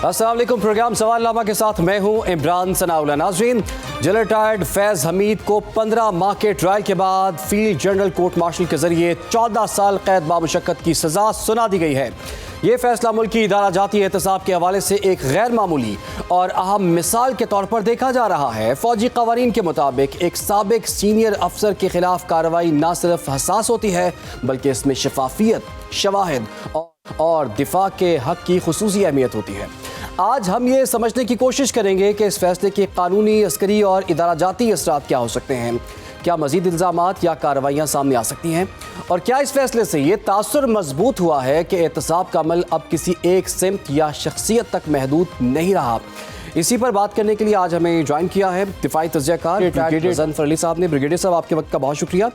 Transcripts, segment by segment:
अस्सलाम वालेकुम। प्रोग्राम सवालनामा के साथ मैं हूं इमरान सनाउल्लाह। नाज़रीन, जनरल रिटायर्ड फैज़ हमीद को 15 माह के ट्रायल के बाद फील्ड जनरल कोर्ट मार्शल के जरिए 14 साल कैद बामुशक्कत की सजा सुना दी गई है। ये फैसला मुल्की इदारा जाती एहतसाब के हवाले से एक गैर मामूली और अहम मिसाल के तौर पर देखा जा रहा है। फौजी कवानीन के मुताबिक एक साबिक सीनियर अफसर के खिलाफ कार्रवाई न सिर्फ हसास होती है बल्कि इसमें शफाफियत, शवाहिद और दिफा के हक की खुसूसी अहमियत होती है। आज हम ये समझने की कोशिश करेंगे कि इस फैसले के कानूनी, अस्करी और इदारा जाती असरात क्या हो सकते हैं। क्या मज़ीद इल्ज़ामात या कार्रवाइयाँ सामने आ सकती हैं, और क्या इस फैसले से ये तासुर मजबूत हुआ है कि एहतसाब का अमल अब किसी एक सिमत या शख्सियत तक महदूद नहीं रहा। इसी पर बात करने के लिए आज हमें ज्वाइन किया है दिफाई तज़कियाकार ब्रिगेडियर ज़फ़र अली साहब ने। ब्रिगेडियर साहब, आपके वक्त का बहुत शुक्रिया।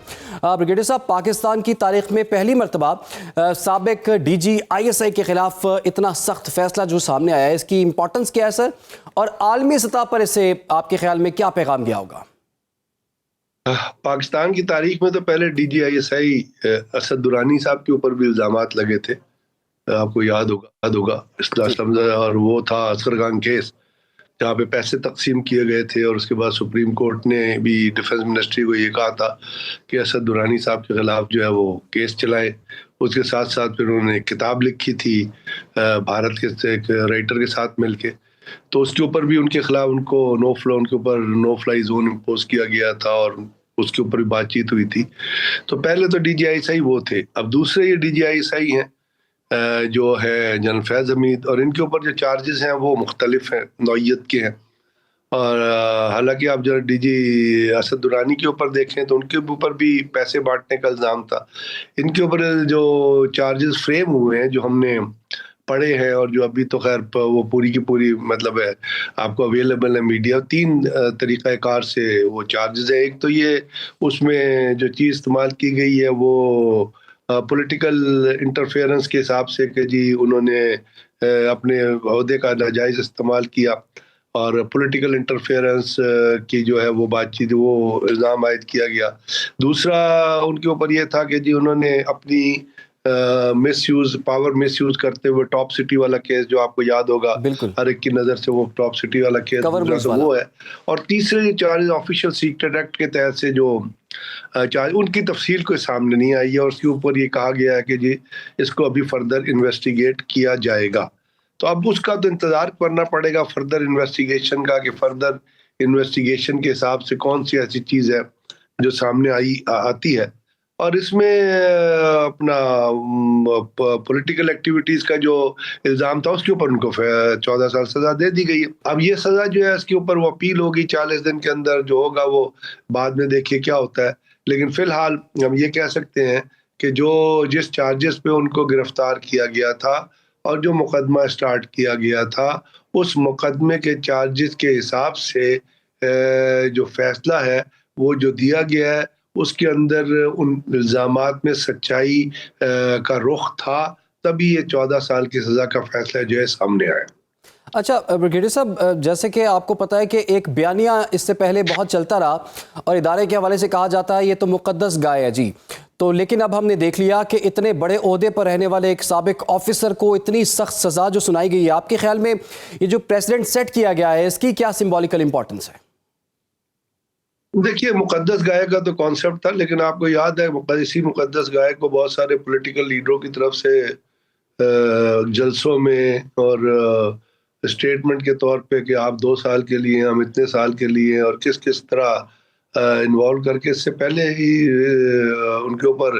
ब्रिगेडियर साहब, पाकिस्तान की तारीख में पहली मरतबा साबिक DG ISI के खिलाफ इतना सख्त फैसला जो सामने आया है, इसकी इम्पोर्टेंस क्या है सर, और आलमी सतह पर इससे आपके ख्याल में क्या पैगाम गया होगा? पाकिस्तान की तारीख में तो पहले DG ISI असद दुरानी साहब के ऊपर भी इल्जामात लगे थे, आपको याद होगा इस्लाम, और वो था असगर खान केस, जहाँ पे पैसे तकसीम किए गए थे। और उसके बाद सुप्रीम कोर्ट ने भी डिफेंस मिनिस्ट्री को ये कहा था कि असद दुरानी साहब के खिलाफ जो है वो केस चलाए। उसके साथ साथ फिर उन्होंने एक किताब लिखी थी भारत के एक राइटर के साथ मिलके, तो उसके ऊपर भी उनके खिलाफ उनको उनके ऊपर नो फ्लाई जोन इम्पोज किया गया था और उसके ऊपर भी बातचीत हुई थी। तो पहले तो DG ISI वो थे। अब दूसरे ये DG ISI हैं जो है जनरल फैज़ हमीद, और इनके ऊपर जो चार्जेस हैं वो मुख्तलिफ हैं, नौइयत के हैं। और हालांकि आप जो DG असद दुरानी के ऊपर देखें तो उनके ऊपर भी पैसे बांटने का इल्ज़ाम था। इनके ऊपर जो चार्जेस फ्रेम हुए हैं, जो हमने पढ़े हैं और जो अभी तो खैर वो पूरी की पूरी मतलब है आपको अवेलेबल है मीडिया, 3 तरीक़ाकार से वो चार्जेस है। एक तो ये उसमें जो चीज़ इस्तेमाल की गई है वो पॉलिटिकल इंटरफेरेंस के हिसाब से कि जी उन्होंने अपने ओहदे का नाजायज़ इस्तेमाल किया, और पॉलिटिकल इंटरफेरेंस की जो है वो बातचीत, वो इल्ज़ाम आयद किया गया। दूसरा उनके ऊपर ये था कि जी उन्होंने अपनी पावर मिसयूज करते हुए टॉप सिटी वाला केस, जो आपको याद होगा हर एक की नज़र से, वो टॉप सिटी वाला केस तो वो है। और तीसरे चार्ज ऑफिशियल सीक्रेट एक्ट के तहत से जो चार्ज, उनकी तफसील कोई सामने नहीं आई है, और उसके ऊपर ये कहा गया है कि जी इसको अभी फर्दर इन्वेस्टिगेट किया जाएगा। तो अब उसका तो इंतज़ार करना पड़ेगा फर्दर इन्वेस्टिगेशन का, कि फर्दर इन्वेस्टिगेशन के हिसाब से कौन सी ऐसी चीज़ है जो सामने आती है। और इसमें अपना पॉलिटिकल एक्टिविटीज़ का जो इल्ज़ाम था उसके ऊपर उनको 14 साल सज़ा दे दी गई है। अब ये सज़ा जो है इसके ऊपर वो अपील होगी 40 दिन के अंदर, जो होगा वो बाद में देखिए क्या होता है। लेकिन फ़िलहाल हम ये कह सकते हैं कि जिस चार्जेस पे उनको गिरफ्तार किया गया था और जो मुकदमा स्टार्ट किया गया था, उस मुकदमे के चार्जेस के हिसाब से जो फैसला है वो जो दिया गया है, उसके अंदर उन इल्ज़ामात में सच्चाई का रुख था, तभी ये 14 साल की सज़ा का फैसला जो है सामने आया। अच्छा ब्रिगेडियर साहब, जैसे कि आपको पता है कि एक बयानिया इससे पहले बहुत चलता रहा और इदारे के हवाले से कहा जाता है ये तो मुक़द्दस गाय है जी, तो लेकिन अब हमने देख लिया कि इतने बड़े ओहदे पर रहने वाले एक साबिक ऑफिसर को इतनी सख्त सज़ा जो सुनाई गई है, आपके ख्याल में ये जो प्रेसिडेंट सेट किया गया है इसकी क्या सिंबॉलिकल इंपॉर्टेंस है? देखिए, मुक़द्दस गाय का तो कॉन्सेप्ट था, लेकिन आपको याद है इसी मुक़द्दस गाय को बहुत सारे पॉलिटिकल लीडरों की तरफ से जलसों में और स्टेटमेंट के तौर पे कि आप 2 साल के लिए, हम इतने साल के लिए, और किस किस तरह इन्वॉल्व करके इससे पहले ही उनके ऊपर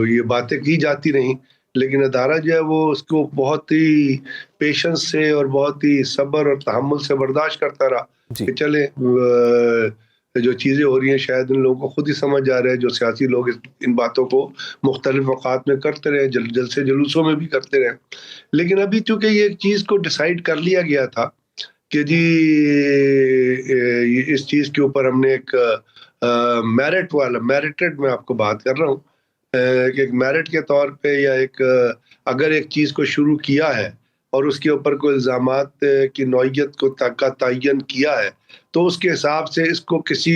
ये बातें की जाती रहीं। लेकिन अदारा जो है वो उसको बहुत ही पेशेंस से और बहुत ही सब्र और तहम्मुल से बर्दाश्त करता रहा कि चले जो चीज़ें हो रही हैं शायद इन लोगों को खुद ही समझ आ रहा है, जो सियासी लोग इन बातों को मुख्तलिफ औकात में करते रहे, जलसे जुलूसों में भी करते रहे। लेकिन अभी चूंकि ये एक चीज़ को डिसाइड कर लिया गया था कि जी इस चीज़ के ऊपर हमने एक मेरिटेड मैं आपको बात कर रहा हूँ कि एक मेरिट के तौर पे, या एक अगर एक चीज़ को शुरू किया है और उसके ऊपर कोई इल्ज़ामात की नौइयत का तयन किया है, तो उसके हिसाब से इसको किसी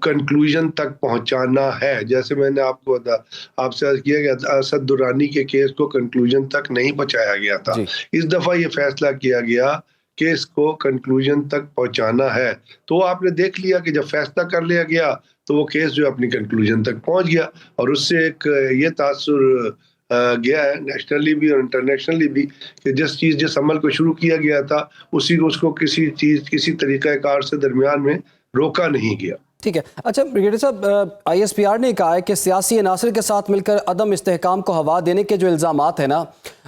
कंक्लूजन तक पहुंचाना है। जैसे मैंने आपसे अर्ज किया कि असद दुरानी के केस को कंक्लूजन तक नहीं पहुंचाया गया था। जी। इस दफा ये फैसला किया गया कि इसको कंक्लूजन तक पहुंचाना है। तो आपने देख लिया कि जब फैसला कर लिया गया तो वो केस जो अपनी कंक्लूजन तक पहुंच गया, और उससे एक ये तासुर गया है नेशनली भी और इंटरनेशनली भी कि जिस अमल को शुरू किया गया था उसी को उसको किसी तरीक़ाकार से दरमियान में रोका नहीं गया। ठीक है। अच्छा ब्रिगेडियर साहब, ISPR ने कहा है कि सियासी अनासर के साथ मिलकर अदम इस्तेहकाम को हवा देने के जो इल्ज़ामात है ना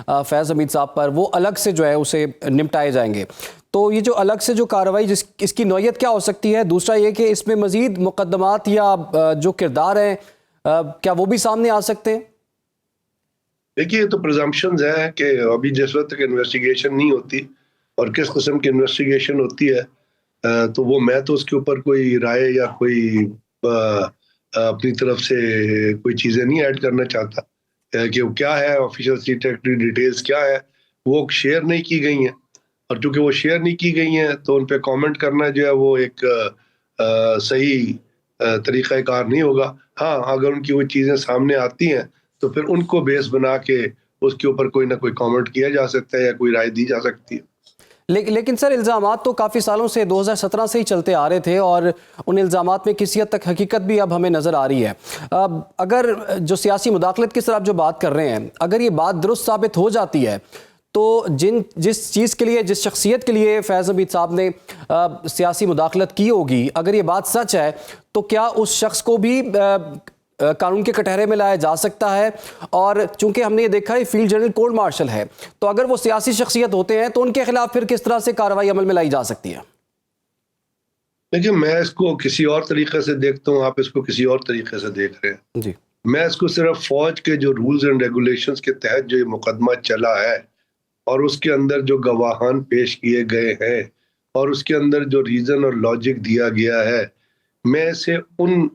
फैज़ हमीद साहब पर, वो अलग से जो है उसे निपटाए जाएंगे। तो ये जो अलग से जो कार्रवाई इसकी नौयत क्या हो सकती है? दूसरा ये कि इसमें मज़ीद मुकदमात या जो किरदार हैं क्या वो भी सामने आ सकते हैं? देखिए, ये तो प्रिजम्पशंस है कि अभी जिस वक्त तक इन्वेस्टिगेशन नहीं होती और किस किस्म की इन्वेस्टिगेशन होती है तो वो मैं तो उसके ऊपर कोई राय या कोई अपनी तरफ से कोई चीज़ें नहीं ऐड करना चाहता कि वो क्या है, ऑफिशियल सीक्रेटरी डिटेल्स क्या है, वो शेयर नहीं की गई हैं। और चूंकि वो शेयर नहीं की गई हैं तो उन पे कमेंट करना जो है वो एक सही तरीक़ाकार नहीं होगा। हाँ, अगर उनकी वो चीज़ें सामने आती हैं तो फिर उनको बेस बना के उसके ऊपर कोई ना कोई कमेंट किया जा सकता है या कोई राय दी जा सकती है। लेकिन सर इल्ज़ामात तो काफ़ी सालों से 2017 से ही चलते आ रहे थे और उन इल्ज़ामात में किसी हद तक हकीकत भी अब हमें नज़र आ रही है। अगर जो सियासी मुदाखलत की तरफ जो बात कर रहे हैं, अगर ये बात दुरुस्त साबित हो जाती है तो जिस चीज़ के लिए, जिस शख्सियत के लिए फैज़ हमीद साहब ने सियासी मुदाखलत की होगी, अगर ये बात सच है तो क्या उस शख्स को भी कानून के कटहरे में लाया जा सकता है? और चूंकि हमने ये देखा है फील्ड जनरल कोर्ट मार्शल है, तो अगर वो सियासी शख्सियत होते हैं तो उनके खिलाफ फिर किस तरह से कार्रवाई अमल में लाई जा सकती है? देखिए, मैं इसको किसी और तरीके से देखता हूँ, आप इसको किसी और तरीके से देख रहे हैं। जी। मैं इसको सिर्फ फौज के जो रूल्स एंड रेगुलेशंस के तहत जो ये मुकदमा चला है और उसके अंदर जो गवाहान पेश किए गए हैं और उसके अंदर जो रीजन और लॉजिक दिया गया है, मैं इसे उन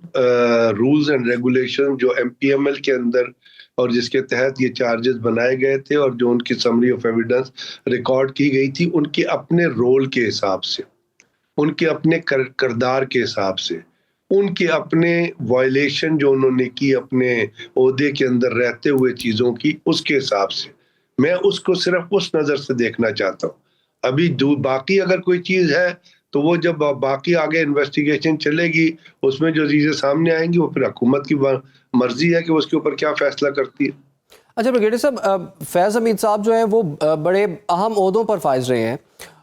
रूल्स एंड रेगुलेशन जो MPML के अंदर और जिसके तहत ये चार्जेस बनाए गए थे और जो उनकी समरी ऑफ एविडेंस रिकॉर्ड की गई थी, उनके अपने रोल के हिसाब से, उनके अपने किरदार के हिसाब से, उनके अपने वायलेशन जो उन्होंने की अपने ओहदे के अंदर रहते हुए चीज़ों की, उसके हिसाब से मैं उसको सिर्फ उस नज़र से देखना चाहता हूँ। अभी बाकी अगर कोई चीज़ है तो वो जब बाकी आगे इन्वेस्टिगेशन चलेगी उसमें जो चीज़ें सामने आएंगी वो फिर हुकूमत की मर्जी है कि वो उसके ऊपर क्या फैसला करती है। अच्छा ब्रिगेडियर साहब, फैज़ हमीद साहब जो है वो बड़े अहम ओहदों पर फाइज रहे हैं,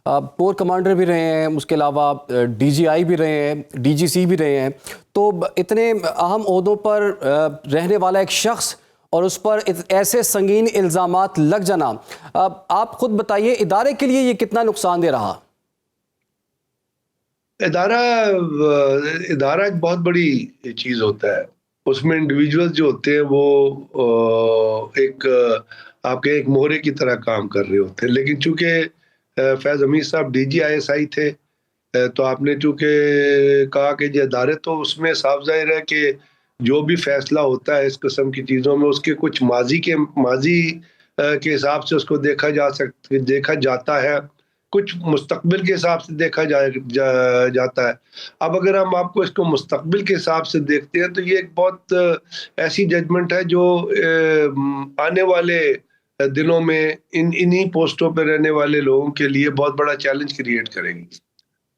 कोर कमांडर भी रहे हैं, उसके अलावा DGI भी रहे हैं, DGC भी रहे हैं। तो इतने अहम ओहदों पर रहने वाला एक शख्स और उस पर ऐसे संगीन इल्ज़ामात लग जाना, आप खुद बताइए इदारे के लिए ये कितना नुकसानदेह रहा? इदारा एक बहुत बड़ी चीज़ होता है। उसमें इंडिविजुअल्स जो होते हैं वो आपके एक मोहरे की तरह काम कर रहे होते हैं। लेकिन चूंकि फैज़ हमीद साहब DG/ISI थे, तो आपने चूंकि कहा कि ये अदारे, तो उसमें साफ जाहिर है कि जो भी फैसला होता है इस किस्म की चीज़ों में उसके कुछ माजी के हिसाब से उसको देखा जाता है, कुछ मुस्तकबिल के हिसाब से देखा जाता है। अब अगर हम आपको इसको मुस्तकबिल के हिसाब से देखते हैं तो ये एक बहुत ऐसी जजमेंट है जो आने वाले दिनों में इन्हीं पोस्टों पर रहने वाले लोगों के लिए बहुत बड़ा चैलेंज क्रिएट करेगी।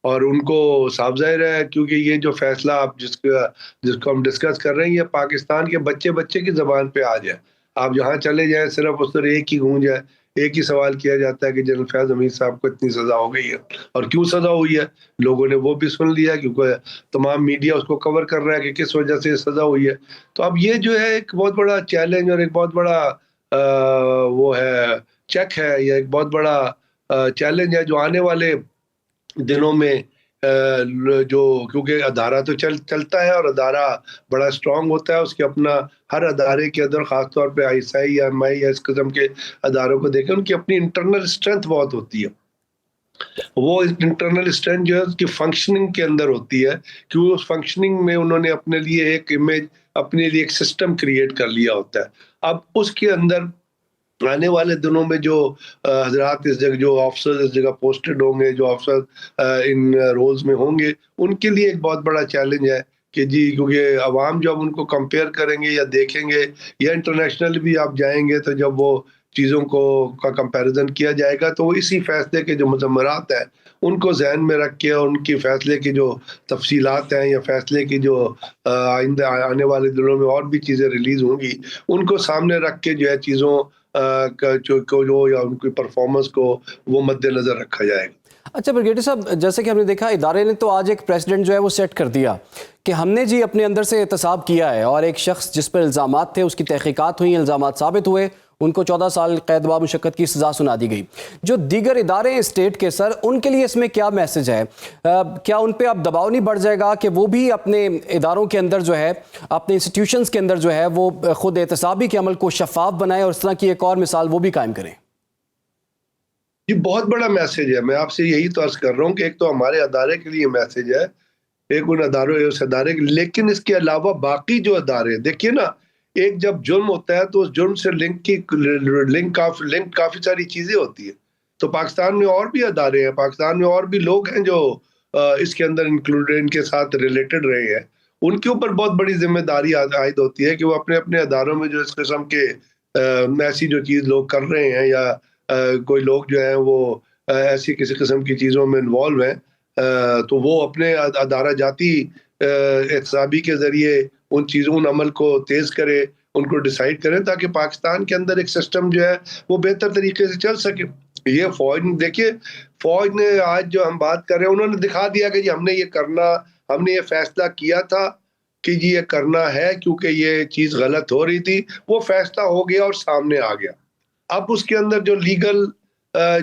और उनको साफ जाहिर है, क्योंकि ये जो फैसला आप जिसको हम डिस्कस कर रहे हैं, ये पाकिस्तान के बच्चे की ज़बान पे आ जाए, आप जहाँ चले जाएं सिर्फ उस तरह एक ही गूंज है, एक ही सवाल किया जाता है कि जनरल फैज़ हमीद साहब को इतनी सज़ा हो गई है और क्यों सज़ा हुई है। लोगों ने वो भी सुन लिया क्योंकि तमाम मीडिया उसको कवर कर रहा है कि किस वजह से सज़ा हुई है। तो अब ये जो है एक बहुत बड़ा चैलेंज और एक बहुत बड़ा वो है, चेक है, या एक बहुत बड़ा चैलेंज है जो आने वाले दिनों में जो, क्योंकि अदारा तो चलता है और अदारा बड़ा स्ट्रांग होता है, उसके अपना हर अदारे के अंदर ख़ासतौर पे ISI या MI या इस किस्म के अदारों को देखें, उनकी अपनी इंटरनल स्ट्रेंथ बहुत होती है। वो इंटरनल स्ट्रेंथ जो है उसकी फंक्शनिंग के अंदर होती है, क्योंकि उस फंक्शनिंग में उन्होंने अपने लिए एक इमेज, अपने लिए एक सिस्टम क्रिएट कर लिया होता है। अब उसके अंदर आने वाले दिनों में जो हजरात इस जगह, जो ऑफिसर्स इस जगह पोस्टेड होंगे, जो ऑफिसर इन रोल्स में होंगे, उनके लिए एक बहुत बड़ा चैलेंज है कि जी, क्योंकि अवाम जब उनको कंपेयर करेंगे या देखेंगे या इंटरनेशनल भी आप जाएंगे तो जब वो चीज़ों को का कंपैरिजन किया जाएगा तो वो इसी फैसले के जो मुज़म्मरात हैं उनको जहन में रख के और उनकी फैसले की जो तफसीलात हैं या फैसले की जो आइंदा आने वाले दिनों में और भी चीज़ें रिलीज होंगी उनको सामने रख के जो है चीज़ों का जो या उनकी परफॉर्मेंस को वो मद्देनजर रखा जाएगा। अच्छा ब्रिगेडियर साहब, जैसे कि हमने देखा इदारे ने तो आज एक प्रेसिडेंट जो है वो सेट कर दिया कि हमने जी अपने अंदर से एहतसाब किया है और एक शख्स जिस पर इल्ज़ामात थे उसकी तहकीकात हुई, इल्ज़ामात साबित हुए, उनको 14 साल कैद बा मुशक्कत की सज़ा सुना दी गई। जो दीगर इदारे हैं स्टेट के सर, उनके लिए इसमें क्या मैसेज है? क्या उन पर अब दबाव नहीं बढ़ जाएगा कि वो भी अपने इदारों के अंदर जो है, अपने इंस्टीट्यूशंस के अंदर जो है वो खुद एहतसाबी के अमल को शफाफ बनाए और इस तरह की एक और मिसाल वो भी कायम करें? ये बहुत बड़ा मैसेज है। मैं आपसे यही तो अर्ज कर रहा हूँ कि एक तो हमारे अदारे के लिए मैसेज है, एक उन अदारों उस अदारे के, लेकिन इसके अलावा बाकी जो अदारे देखिए ना, एक जब जुर्म होता है तो उस जुर्म से लिंक काफी सारी चीजें होती है। तो पाकिस्तान में और भी अदारे हैं, पाकिस्तान में और भी लोग हैं जो इसके अंदर इंक्लूडेड, इनके साथ रिलेटेड रहे हैं। उनके ऊपर बहुत बड़ी जिम्मेदारी आयद होती है कि वो अपने अपने अदारों में जो इस किस्म के ऐसी जो चीज लोग कर रहे हैं या कोई लोग जो है वो ऐसी किसी किस्म की चीज़ों में इन्वॉल्व हैं, तो वो अपने अदारा जाती एहतसाबी के ज़रिए उन चीज़ों, उन अमल को तेज़ करे, उनको डिसाइड करें ताकि पाकिस्तान के अंदर एक सिस्टम जो है वो बेहतर तरीके से चल सके। ये फौज, देखिए फौज ने आज जो हम बात कर रहे हैं उन्होंने दिखा दिया कि जी हमने ये करना, हमने ये फैसला किया था कि जी ये करना है क्योंकि ये चीज़ गलत हो रही थी, वो फैसला हो गया और सामने आ गया। अब उसके अंदर जो लीगल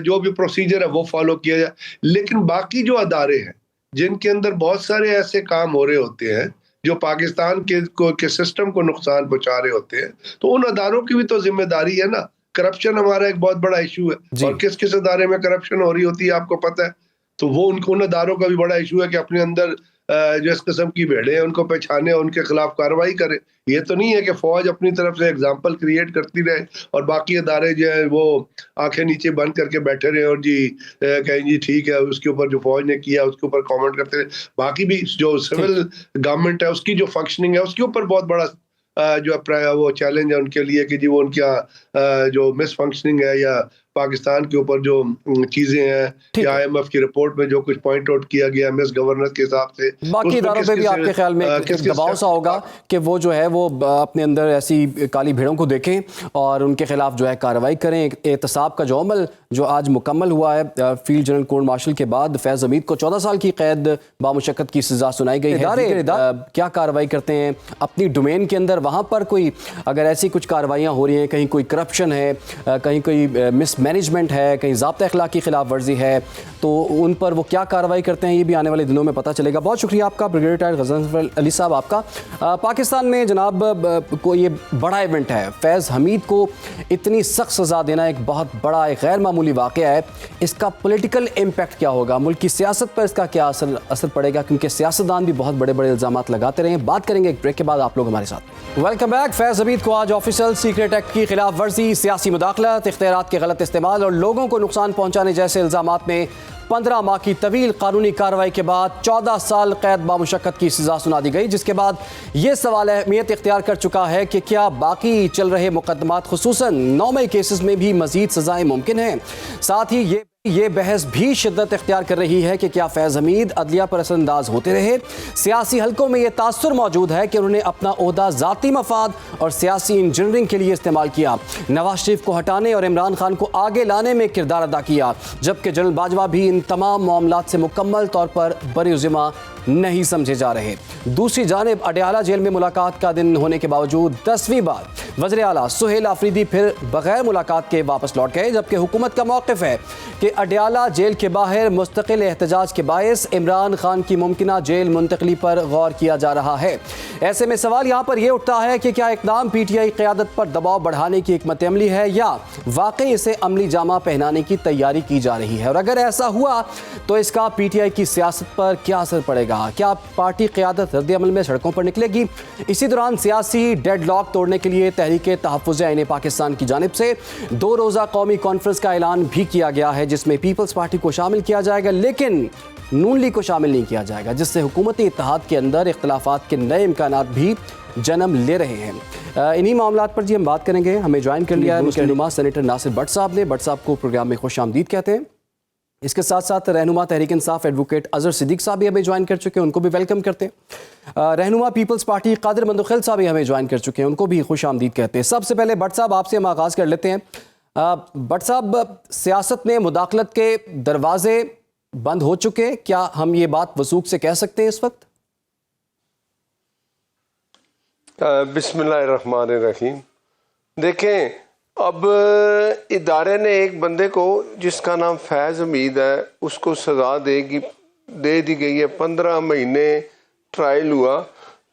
जो भी प्रोसीजर है वो फॉलो किया जाए। लेकिन बाकी जो अदारे हैं जिनके अंदर बहुत सारे ऐसे काम हो रहे होते हैं जो पाकिस्तान के सिस्टम को नुकसान पहुंचा रहे होते हैं, तो उन अदारों की भी तो जिम्मेदारी है ना। करप्शन हमारा एक बहुत बड़ा इशू है और किस किस अदारे में करप्शन हो रही होती है आपको पता है। तो वो उन अदारों का भी बड़ा इशू है कि अपने अंदर जो इस किस्म की भेड़े हैं उनको पहचाने, उनके खिलाफ कार्रवाई करे। ये तो नहीं है कि फौज अपनी तरफ से एग्जाम्पल क्रिएट करती रहे और बाकी अदारे जो है वो आंखें नीचे बंद करके बैठे रहे और जी कहें जी ठीक है, उसके ऊपर जो फौज ने किया उसके ऊपर कमेंट करते रहे। बाकी भी जो सिविल गवर्नमेंट है उसकी जो फंक्शनिंग है उसके ऊपर बहुत बड़ा जो वो चैलेंज है उनके लिए कि जी वो उनका जो मिस फंक्शनिंग है या पाकिस्तान के ऊपर जो चीजें हैं या IMF की रिपोर्ट में जो कुछ पॉइंट आउट किया गया मिस गवर्नेंस के हिसाब से, बाकी इदारों पे भी आपके ख्याल में दबाव सा होगा कि वो जो है वो अपने अंदर ऐसी काली भेड़ों को देखें और उनके खिलाफ जो है कार्रवाई करें। एहतसाब का जो अमल जो आज मुकम्मल हुआ है फील्ड जनरल कोर्ट मार्शल के बाद, फैज़ हमीद को 14 साल की कैद बामुशक्कत की सजा सुनाई गई है। इदारे क्या कार्रवाई करते हैं अपनी डोमेन के अंदर? वहाँ पर कोई अगर ऐसी कुछ कार्रवाइयाँ हो रही हैं, कहीं कोई करप्शन है, कहीं कोई मिसमैनेजमेंट है, कहीं ज़ाब्ता अखलाक की खिलाफ वर्जी है, तो उन पर वो क्या कार्रवाई करते हैं ये भी आने वाले दिनों में पता चलेगा। बहुत शुक्रिया आपका ब्रिगेडियर रिटायर्ड गज़नफ़र अली साहब आपका। पाकिस्तान में जनाब को ये बड़ा इवेंट है, फैज़ हमीद को इतनी सख्त सज़ा देना एक बहुत बड़ा, एक गैर मामूली वाक़या है। इसका पॉलिटिकल इम्पैक्ट क्या होगा, मुल्क की सियासत पर इसका क्या असर पड़ेगा, क्योंकि सियासतदान भी बहुत बड़े बड़े इल्ज़ामात लगाते रहे हैं। बात करेंगे एक ब्रेक के बाद, आप लोग हमारे साथ। Welcome back. फैज़ हमीद को आज ऑफिशियल सीक्रेट एक्ट की खिलाफ वर्जी, सियासी मुदाखलत, इख्तियारात के गलत इस्तेमाल और लोगों को नुकसान पहुंचाने जैसे इल्जामात में 15 माह की तवील कानूनी कार्रवाई के बाद 14 साल कैद बामुशक्कत की सजा सुना दी गई, जिसके बाद ये सवाल अहमियत इख्तियार कर चुका है कि क्या बाकी चल रहे मुकदमात खुसूसन 9 मई केसेस में भी मजीद सजाएं मुमकिन हैं। साथ ही ये बहस भी शिद्दत इख्तियार कर रही है कि क्या फैज़ हमीद अदलिया पर असरअंदाज होते रहे। सियासी हलकों में यह तासुर मौजूद है कि उन्होंने अपना ओहदा ज़ाती मफाद और सियासी इंजीनियरिंग के लिए इस्तेमाल किया, नवाज शरीफ को हटाने और इमरान खान को आगे लाने में किरदार अदा किया, जबकि जनरल बाजवा भी इन तमाम मामलात से मुकम्मल तौर पर बरी-उज़्ज़िम्मा नहीं समझे जा रहे। दूसरी जानिब अडयाला जेल में मुलाकात का दिन होने के बावजूद 10वीं बार वज़ीर आला सुहेल आफरीदी फिर बगैर मुलाकात के वापस लौट गए, जबकि हुकूमत का मौक़िफ़ है कि अडयाला जेल के बाहर मुस्तकिल एहतजाज के बायस इमरान खान की मुमकिना जेल मुंतकली पर गौर किया जा रहा है। ऐसे में सवाल यहाँ पर यह उठता है कि क्या इक़दाम PTI क़यादत पर दबाव बढ़ाने की हिकमत अमली है या वाकई इसे अमली जामा पहनाने की तैयारी की जा रही है, और अगर ऐसा हुआ तो इसका PTI की सियासत पर क्या असर पड़ेगा? क्या पार्टी क़यादत रद्द अमल में सड़कों पर निकलेगी? इसी दौरान सियासी डेडलॉक तोड़ने के लिए तहरीक तहफ़्फ़ुज़ ऐन पाकिस्तान की जानिब से 2 रोज़ा कौमी कॉन्फ्रेंस का ऐलान भी किया गया है, जिसमें पीपल्स पार्टी को शामिल किया जाएगा लेकिन नून लीग को शामिल नहीं किया जाएगा, जिससे हुकूमती इत्तेहाद के अंदर इख्तिलाफात के नए इम्कानात भी जन्म ले रहे हैं। इन्हीं मामलात पर जी हम बात करेंगे। हमें ज्वाइन कर लिया है मुस्लिम रहनुमा सेनेटर नासिर भट्ट साहब ने। भट्ट साहब को प्रोग्राम में खुश आमदीद कहते हैं। इसके साथ साथ रहनुमा तहरीक इंसाफ एडवोकेट अजहर सिद्दीक साहब भी हमें ज्वाइन कर चुके हैं, उनको भी वेलकम करते हैं। रहनुमा पीपल्स पार्टी कादिर मंदुखिल साहब भी हमें ज्वाइन कर चुके हैं, उनको भी खुश आमदीद कहते हैं। सबसे पहले भट्ट साहब आपसे हम आगाज़ कर लेते हैं। भट्ट साहब, सियासत में मुदाखलत के दरवाजे बंद हो चुके हैं, क्या हम ये बात वसूख से कह सकते हैं इस वक्त? बिस्मिल्लाहिर्रहमानिर्रहीम। देखें, अब इदारे ने एक बंदे को जिसका नाम फैज़ हमीद है उसको सज़ा दे दी गई है। 15 महीने ट्रायल हुआ।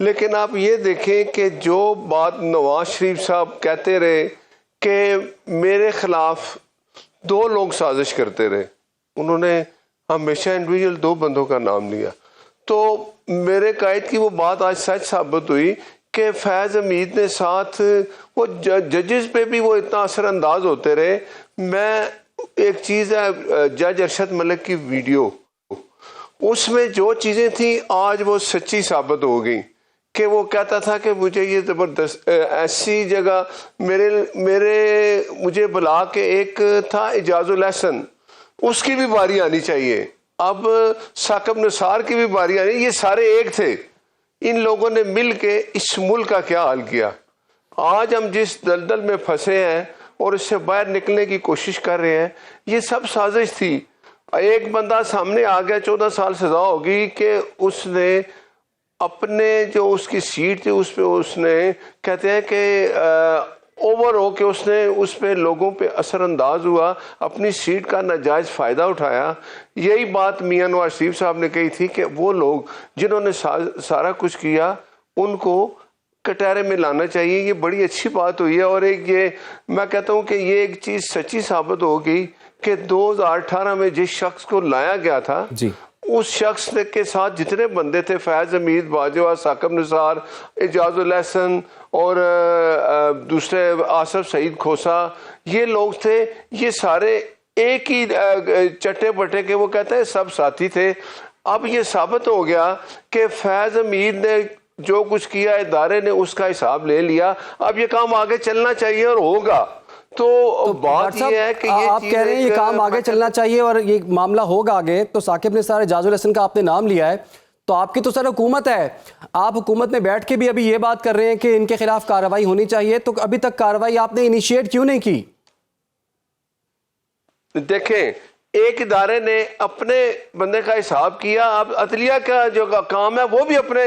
लेकिन आप ये देखें कि जो बात नवाज शरीफ साहब कहते रहे कि मेरे ख़िलाफ़ 2 लोग साजिश करते रहे, उन्होंने हमेशा इंडिविजुअल 2 बंदों का नाम लिया। तो मेरे कायद की वो बात आज सच साबित हुई कि फैज़ हमीद ने साथ वो जजेस पे भी वो इतना असरअंदाज होते रहे। मैं एक चीज़ है जज अरशद मलिक की वीडियो, उसमें जो चीज़ें थी आज वो सच्ची साबित हो गई कि वो कहता था कि मुझे ये ज़बरदस्त ऐसी जगह मुझे बुला के एक था इजाजुल एहसन, उसकी भी बारी आनी चाहिए, अब साकिब निसार की भी बारी आनी। ये सारे एक थे। इन लोगों ने मिल के इस मुल्क का क्या हाल किया। आज हम जिस दलदल में फंसे हैं और इससे बाहर निकलने की कोशिश कर रहे हैं, ये सब साजिश थी। एक बंदा सामने आ गया, 14 साल सजा होगी कि उसने अपने जो उसकी सीट थी उस पर उसने कहते हैं कि ओवर हो के उसने उस पे लोगों पे असरअंदाज हुआ, अपनी सीट का नाजायज़ फ़ायदा उठाया। यही बात मियां नवाज शरीफ साहब ने कही थी कि वो लोग जिन्होंने सारा कुछ किया उनको कटहरे में लाना चाहिए। ये बड़ी अच्छी बात हुई है। और एक ये मैं कहता हूँ कि ये एक चीज़ सच्ची साबित हो गई कि 2018 में जिस शख्स को लाया गया था जी, उस शख्स के साथ जितने बंदे थे, फैज़ हमीद, बाजवा, साकिब निसार, इजाजुल एहसन और दूसरे आसफ सईद खोसा, ये लोग थे। ये सारे एक ही चट्टे बट्टे के वो कहते हैं सब साथी थे। अब ये साबित हो गया कि फैज़ हमीद ने जो कुछ किया इदारे ने उसका हिसाब ले लिया। अब ये काम आगे चलना चाहिए और होगा। तो बात ये है कि ये आप कह रहे हैं ये काम आगे चलना चाहिए और ये मामला होगा आगे। तो साकिब निसार, इजाजुल एहसन का आपने नाम लिया है, तो आपकी तो सर हुकूमत है, आप हुकूमत में बैठ के भी अभी ये बात कर रहे हैं कि इनके खिलाफ कार्रवाई होनी चाहिए, तो अभी तक कार्रवाई आपने इनिशिएट क्यों नहीं की? देखें, एक इदारे ने अपने बंदे का हिसाब किया। अब अदलिया का जो काम है वो भी अपने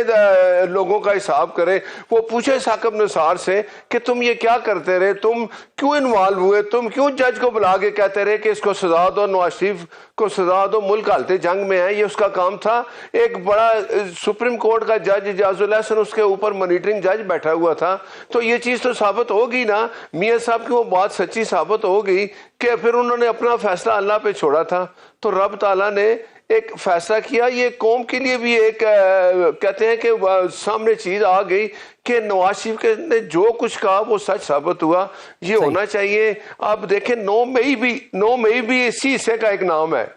लोगों का हिसाब करे। वो पूछे साकिब निसार से कि तुम ये क्या करते रहे, तुम क्यों इन्वॉल्व हुए, तुम क्यों जज को बुला के कहते रहे कि इसको सजा दो, नवाज शरीफ को सजा दो, मुल्क हालते जंग में है। ये उसका काम था। एक बड़ा सुप्रीम कोर्ट का जज इजाजुल एहसन, उसके ऊपर मॉनिटरिंग जज बैठा हुआ था। तो ये चीज़ तो साबित होगी ना, मियाँ साहब की वो बात सच्ची साबित हो गई कि फिर उन्होंने अपना फैसला अल्लाह पे छोड़ा था। तो रब ताला ने एक फैसला किया। ये कौम के लिए भी एक कहते हैं कि सामने चीज आ गई कि नवाज शरीफ ने जो कुछ कहा वो सच साबित हुआ। ये होना चाहिए। आप देखें 9 मई भी इसी हिस्से का एक नाम है,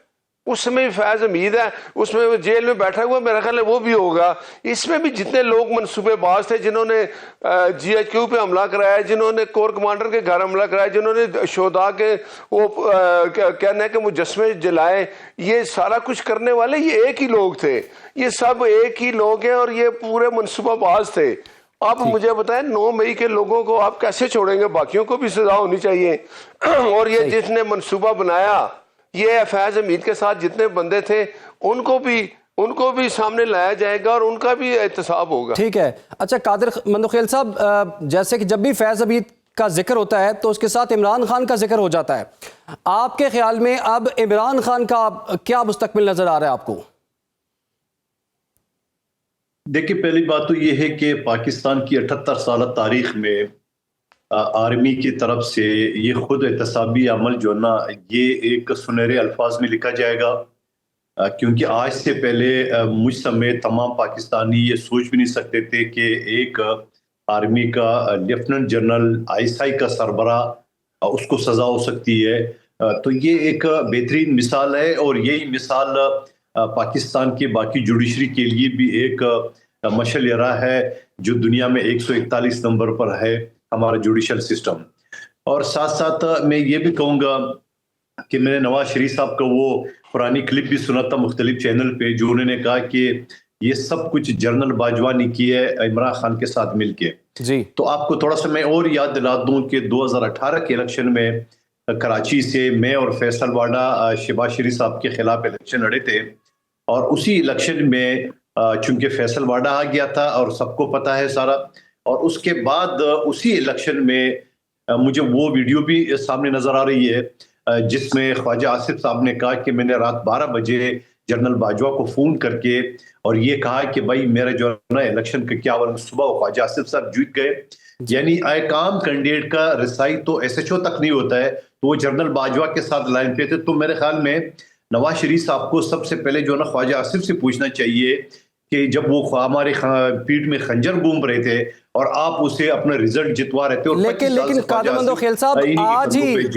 उसमें फैज़ हमीद है, उसमें जेल में बैठा हुआ, मेरा ख्याल है वो भी होगा। इसमें भी जितने लोग मनसूबेबाज थे, जिन्होंने GHQ पे हमला कराया, जिन्होंने कोर कमांडर के घर हमला कराया, जिन्होंने शोधा के वो कहना है कि मुजस्मे जलाए, ये सारा कुछ करने वाले ये एक ही लोग थे। ये सब एक ही लोग हैं और ये पूरे मनसूबाबाज थे। आप मुझे बताएं 9 मई के लोगों को आप कैसे छोड़ेंगे? बाकियों को भी सजा होनी चाहिए। और ये जिसने मनसूबा बनाया, ये फैज़ हमीद के साथ जितने बंदे थे उनको भी सामने लाया जाएगा और उनका भी एहतसाब होगा। ठीक है। अच्छा कादिर मंदुखिल साहब, जैसे कि जब भी फैज़ हमीद का जिक्र होता है तो उसके साथ इमरान खान का जिक्र हो जाता है। आपके ख्याल में अब इमरान खान का क्या मुस्तकबिल नजर आ रहा है आपको? देखिए, पहली बात तो ये है कि पाकिस्तान की 78 साल तारीख में आर्मी की तरफ से ये खुद एहतसाबी अमल जो ना, ये एक सुनहरे अल्फाज में लिखा जाएगा, क्योंकि आज से पहले मुझ समेत तमाम पाकिस्तानी ये सोच भी नहीं सकते थे कि एक आर्मी का लेफ्टिनेंट जनरल, आईएसआई का सरबरा, उसको सजा हो सकती है। तो ये एक बेहतरीन मिसाल है और यही मिसाल पाकिस्तान के बाकी जुडिशरी के लिए भी एक मशल-ए राह है, जो दुनिया में 141 नंबर पर है हमारा जुडिशल सिस्टम। और साथ साथ मैं ये भी कहूँगा कि मैंने नवाज शरीफ साहब का वो पुरानी क्लिप भी सुना था मुख्तलिफ चैनल पे, जो उन्होंने कहा कि ये सब कुछ जनरल बाजवा ने किया है इमरान खान के साथ मिलके। जी। तो आपको थोड़ा सा मैं और याद दिला दूं कि 2018 के इलेक्शन में कराची से मैं और फैसल वाडा शहबाज शरीफ साहब के खिलाफ इलेक्शन लड़े थे, और उसी इलेक्शन में चूंकि फैसल वाडा आ गया था और सबको पता है सारा, और उसके बाद उसी इलेक्शन में मुझे वो वीडियो भी सामने नजर आ रही है जिसमें ख्वाजा आसिफ साहब ने कहा कि मैंने रात 12 बजे जनरल बाजवा को फोन करके और ये कहा कि भाई मेरा जो है ना इलेक्शन का क्या, और सुबह ख्वाजा आसिफ साहब जीत गए। यानी आईकाम कैंडिडेट का रिसाई तो एसएचओ तक नहीं होता है, तो वो जनरल बाजवा के साथ लाइन पे थे। तो मेरे ख्याल में नवाज शरीफ साहब को सबसे पहले जो ना ख्वाजा आसिफ से पूछना चाहिए कि जब वो हमारे पीठ में खंजर घूम रहे थे और आप उसे अपना रिजल्ट जितवा रहे थे, और लेकिन कादर मंदो खेल साहब,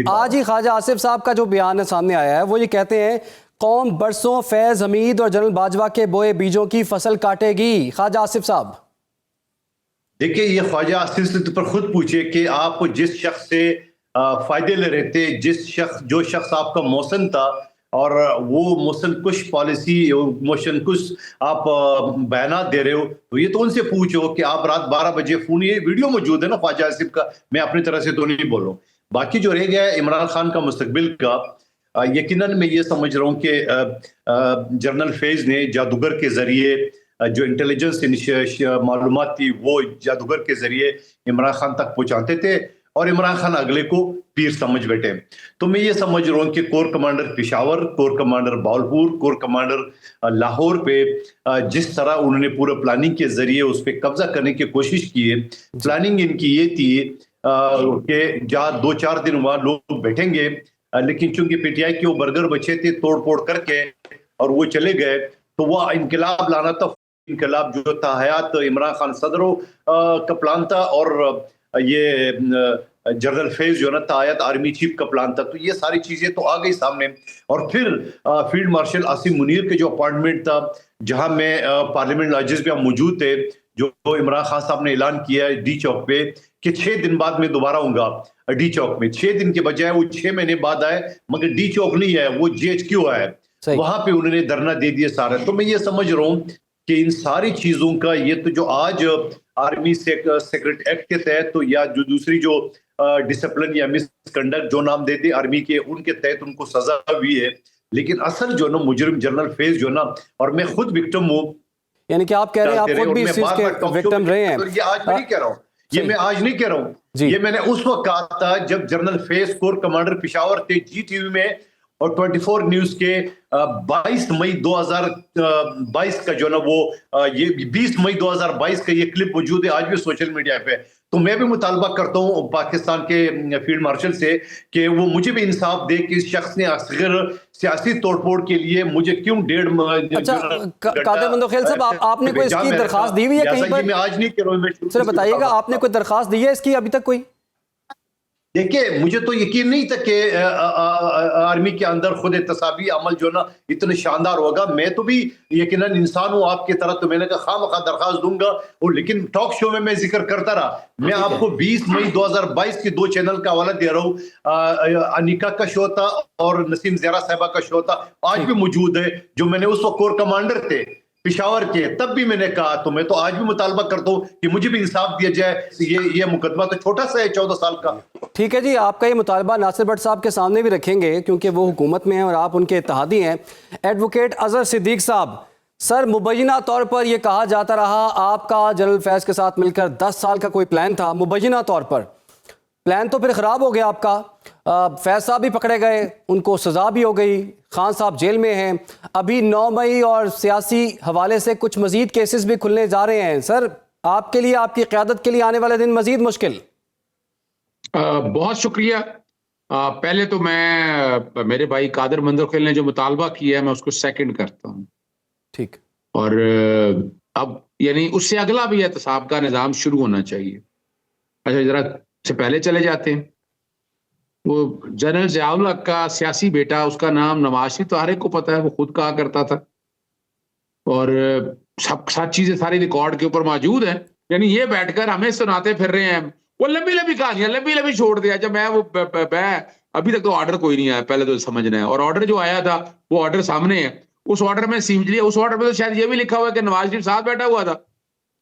आज ही ख्वाजा आसिफ साहब का जो बयान सामने आया है वो ये कहते हैं कौम बरसों फैज हमीद और जनरल बाजवा के बोए बीजों की फसल काटेगी। ख्वाजा आसिफ साहब, देखिए ये ख्वाजा आसिफ से पर खुद पूछे कि आप जिस शख्स से फायदे ले रहे थे, जो शख्स आपका मौसन था, और वो मोशन कुछ पॉलिसी मोशन कुछ आप बयान दे रहे हो, तो ये तो उनसे पूछो कि आप रात 12 बजे फोन, ये वीडियो मौजूद है ना ख्वाजा आसिफ का, मैं अपनी तरह से तो नहीं बोल रहा हूँ। बाकी जो रह गया है इमरान खान का मुस्तकबिल का, यकीनन मैं ये समझ रहा हूँ कि जनरल फैज ने जादूगर के जरिए जो इंटेलिजेंस मालूमात थी वो जादूगर के जरिए इमरान खान तक पहुंचाते थे, और इमरान खान अगले को पीर समझ बैठे। तो मैं ये समझ रहा हूँ कि core commander Peshawar, core commander Bahawalpur, core commander Lahore पे जिस तरह उन्होंने पूरा प्लानिंग के जरिए उस पर कब्जा करने की कोशिश की है, प्लानिंग इनकी ये थी कि जहाँ 2-4 दिन वहां लोग बैठेंगे, लेकिन चूंकि पीटीआई के वो बर्गर बचे थे तोड़ फोड़ करके और वो चले गए, तो वह इनकलाब लाना था। इनकलाब जो था हयात इमरान खान सदरों का प्लान था, और ये जनरल फैज जो ना था आयत आर्मी चीफ का प्लान था। तो ये सारी चीजें तो आ गई सामने, और फिर फील्ड मार्शल आसिम मुनीर के जो अपॉइंटमेंट था, जहां में पार्लियामेंट लाजिस भी हम मौजूद थे, जो इमरान खान साहब ने ऐलान किया है डी चौक पे कि 6 दिन बाद मैं दोबारा आऊंगा डी चौक में। 6 दिन के बजाय वो 6 महीने बाद आए, मगर डी चौक नहीं है, वो GHQ आया, वहां पे उन्होंने धरना दे दिया सारा। तो मैं ये समझ रहा हूँ कि इन सारी चीजों का ये तो जो आज आर्मी सेक्रेट एक्ट के तहत, तो या जो दूसरी जो डिसिप्लिन या मिसकंडक्ट जो नाम देते आर्मी के, उनके तहत उनको सजा हुई है, लेकिन असल जो ना मुजरिम जनरल फैज जो ना, और मैं खुद विक्टिम हूँ। यानी कि आप कह रहे हैं आप खुद भी इस चीज के विक्टिम रहे हैं। ये आज मैं नहीं कह रहा हूँ, ये मैं आज नहीं कह रहा हूँ, ये मैंने उस वक्त कहा था जब general Faiz core commander Peshawar थे GTV में, और 24 न्यूज के 22 मई 2022 का जो ना वो ये 20 मई 2022 का ये क्लिप मौजूद है आज भी सोशल मीडिया पे। तो मैं भी मुतालबा करता हूँ पाकिस्तान के फील्ड मार्शल से कि वो मुझे भी इंसाफ दे कि इस शख्स ने असगर सियासी तोड़फोड़ के लिए मुझे क्यों 1.5 अच्छा कादर मंदो खेल साहब, आपने कोई इसकी दरखास्त दी हुई है कहीं पर? मैं आज नहीं कर रहा हूँ, सर बताइएगा, आपने कोई दरखास्त दी है इसकी अभी तक कोई? देखिए मुझे तो यकीन नहीं था कि आर्मी के अंदर खुद एहतसाबी अमल जो ना इतने शानदार होगा। मैं तो भी यकीनन इंसान हूँ आपकी तरह, तो मैंने कहा खामखा दरखास्त दूंगा, और लेकिन टॉक शो में मैं जिक्र करता रहा। मैं आपको 20 मई 2022 की 2 चैनल का हवाला दे रहा हूँ। अनिका का शो था और नसीम ज़हरा साहिबा का शो था, आज भी मौजूद है, जो मैंने उस वक्त कोर कमांडर थे पेशावर के, तब भी मैंने कहा। तो मैं तो आज भी मुतालबा करता हूँ कि मुझे भी इंसाफ दिया जाए। ये मुकदमा तो छोटा सा है, 14 साल का। ठीक है जी, आपका ये मुतालबा नासिर भट्ट साहब के सामने भी रखेंगे क्योंकि वो हुकूमत में हैं और आप उनके इत्तेहादी हैं। एडवोकेट अजहर सिद्दीक साहब, सर मुबैना तौर पर यह कहा जाता रहा आपका जनरल फैज के साथ मिलकर 10 साल का कोई प्लान था, मुबैना तौर पर प्लान तो फिर ख़राब हो गया आपका। फैज साहब भी पकड़े गए, उनको सज़ा भी हो गई, खान साहब जेल में हैं। अभी 9 मई और सियासी हवाले से कुछ मज़ीद केसेस भी खुलने जा रहे हैं। सर आपके लिए, आपकी क़यादत के लिए आने वाले दिन मज़ीद मुश्किल। बहुत शुक्रिया। पहले तो मैं मेरे भाई कादर मंदो खेल ने जो मुतालबा किया है मैं उसको सेकंड करता हूँ। ठीक। और अब यानी उससे अगला भी एहतसाब का निज़ाम शुरू होना चाहिए। अच्छा जरा से पहले चले जाते हैं, वो जनरल ज़ियाउल हक का सियासी बेटा, उसका नाम नवाज शरीफ, तो हर एक को पता है, वो खुद कहा करता था और सब चीजें सारी रिकॉर्ड के ऊपर मौजूद है। यानी ये बैठकर हमें सुनाते फिर रहे हैं वो लंबी लंबी कहानियां, लंबी लंबी छोड़ दिया। जब मैं वो अभी तक तो ऑर्डर कोई नहीं आया, पहले तो समझना है। और ऑर्डर जो आया था वो ऑर्डर सामने है, उस ऑर्डर में सीम लिया, उस ऑर्डर में तो शायद ये भी लिखा हुआ है कि नवाज शरीफ साथ बैठा हुआ था,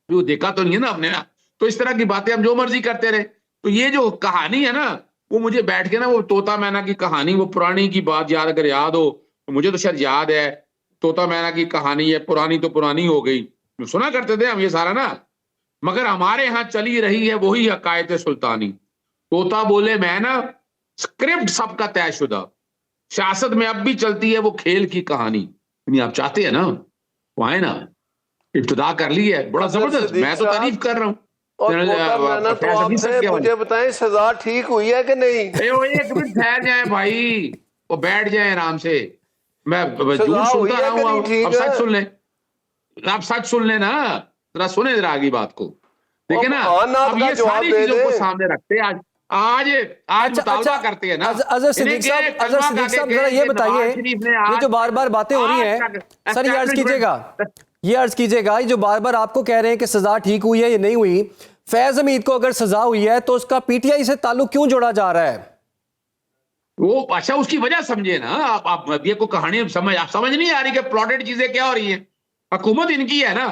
वो देखा तो नहीं है ना हमने ना। तो इस तरह की बातें हम जो मर्जी करते रहे। तो ये जो कहानी है ना, वो मुझे बैठ के ना वो तोता मैना की कहानी, वो पुरानी की बात याद अगर याद हो तो मुझे तो शायद याद है, तोता मैना की कहानी है, पुरानी तो पुरानी हो गई, सुना करते थे हम ये सारा ना। मगर हमारे यहाँ चली रही है वही हकायत सुल्तानी। तोता बोले मैना, स्क्रिप्ट सबका तयशुदा, सियासत में अब भी चलती है वो खेल की कहानी। यानी आप चाहते हैं ना वो आए ना, इब्तिदा कर ली है, बड़ा जबरदस्त, मैं तो तारीफ कर रहा हूँ। और तो आपसे मुझे बताएं सजा ठीक हुई है कि नहीं? एक मिनट ठहर जाए भाई, वो बैठ जाए आराम से। मैं झूठ सुनता रहा हूँ, अब सच सुन ले, आप सच सुन ले ना, जरा सुने जरा आगे बात को, देखे ना। अब ये सारी चीजों को सामने रखते आज मुतालबा करते हैं ना। अजहर सिद्दीक साहब जरा ये बताइए, ये जो बार बार बातें हो रही हैं, सर ये अर्ज कीजिएगा, ये जो बार बार आपको कह रहे हैं कि सजा ठीक हुई है या नहीं हुई, फैज हमीद को अगर सजा हुई है तो उसका पीटीआई से ताल्लुक क्यों जोड़ा जा रहा है? वो अच्छा उसकी वजह समझे ना आप ये को कहानी समझ नहीं आ रही कि प्लॉटेड चीजें क्या हो रही है। हुकूमत इनकी है ना,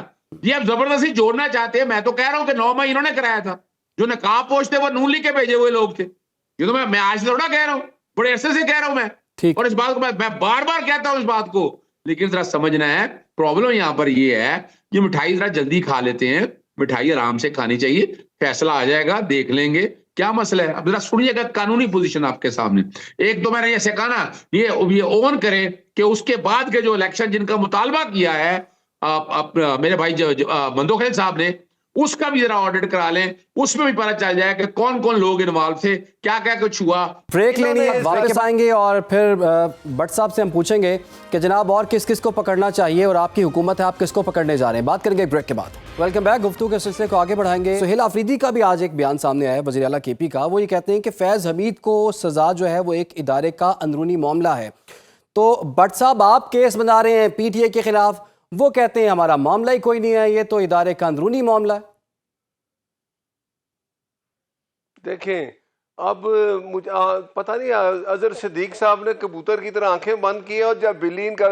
ये अब जबरदस्ती जोड़ना चाहते हैं। मैं तो कह रहा हूं कि 9 मई इन्होंने कराया था, जो नकाब पोछते वो नून लिख के भेजे हुए लोग थे। ये तो मैं आज थोड़ा कह रहा हूं, बड़े अरसे से कह रहा हूं मैं, और इस बात को मैं बार बार कहता हूं इस बात को। लेकिन जरा समझना है, प्रॉब्लम यहां पर ये है, ये मिठाई जरा जल्दी खा लेते हैं, मिठाई आराम से खानी चाहिए, फैसला आ जाएगा, देख लेंगे क्या मसला है। अब जरा सुनिएगा कानूनी पोजीशन आपके सामने। एक तो मैंने ऐसे कहा ना, ये ओन करें कि उसके बाद के जो इलेक्शन जिनका मुतालबा किया है मेरे भाई मंदोखेल साहब ने, उसका भी जरा ऑडिट करा लें, उसमें भी पता चल जाए कि कौन कौन लोग इन्वॉल्व थे, क्या क्या कुछ हुआ। ब्रेक लेनी है, वापस आएंगे और फिर भट्ट साहब से हम पूछेंगे कि जनाब और किस किस को पकड़ना चाहिए और आपकी हुकूमत है, आप किसको पकड़ने जा रहे हैं। बात करेंगे ब्रेक के बाद। Welcome back. गुफ्तगू के सिलसिले को आगे बढ़ाएंगे। सुहेल आफरीदी का भी आज एक बयान सामने आया है, वज़ीर आला केपी का। वो ये कहते हैं कि फैज़ हमीद को सजा जो है वो एक इदारे का अंदरूनी मामला है। तो भट्ट साहब आप केस बना रहे हैं पीटीआई के खिलाफ, वो कहते हैं हमारा मामला ही कोई नहीं है, ये तो इदारे का अंदरूनी मामला है। देखें, अब मुझे पता नहीं, अजहर सिद्दीक साहब ने कबूतर की तरह आंखें बंद की और जब बिल्ली इनका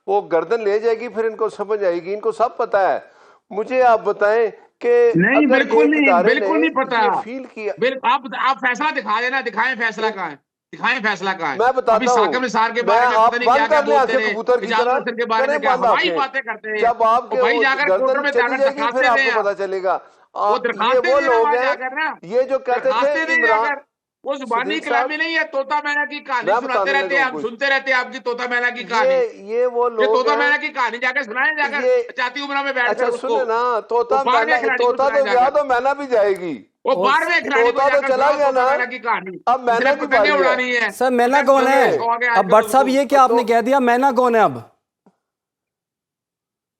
वो गर्दन ले जाएगी फिर इनको समझ आएगी, इनको सब पता है। मुझे आप बताएं कि नहीं, बिल्कुल नहीं पता। फील किया, आप फैसला दिखा देना, दिखाएं फैसला कहाँ है, दिखाएं फैसला कहाँ है। मैं बताता हूं, साकिब निसार के बारे में पता नहीं क्या क्या बोलते हैं, कबूतर की तरह के बारे में क्या हवाई बातें करते हैं। जब आपके भाई जाकर कोर्ट में जाकर फिर आपको पता चलेगा। ये वो लोग हैं ये जो कहते थे इमरान, वो जुबानी कलामी नहीं है, तोता मैना की कहानी सुनाते रहते हैं, हम सुनते रहते हैं आपकी तोता मैना की कहानी। ये वो लोग तोता मैना की कहानी जाकर सुनाएं, जाकर चाहती उम्र में बैठ। अच्छा सुने ना, तोता तो ब्याह तो मैना भी जाएगी, वो बार में तोता तो चला गया ना, अब मैना की बारी उड़ानी है। सर मैना कौन है? अब भट्ट साहब ये क्या आपने कह दिया, मैना कौन है? अब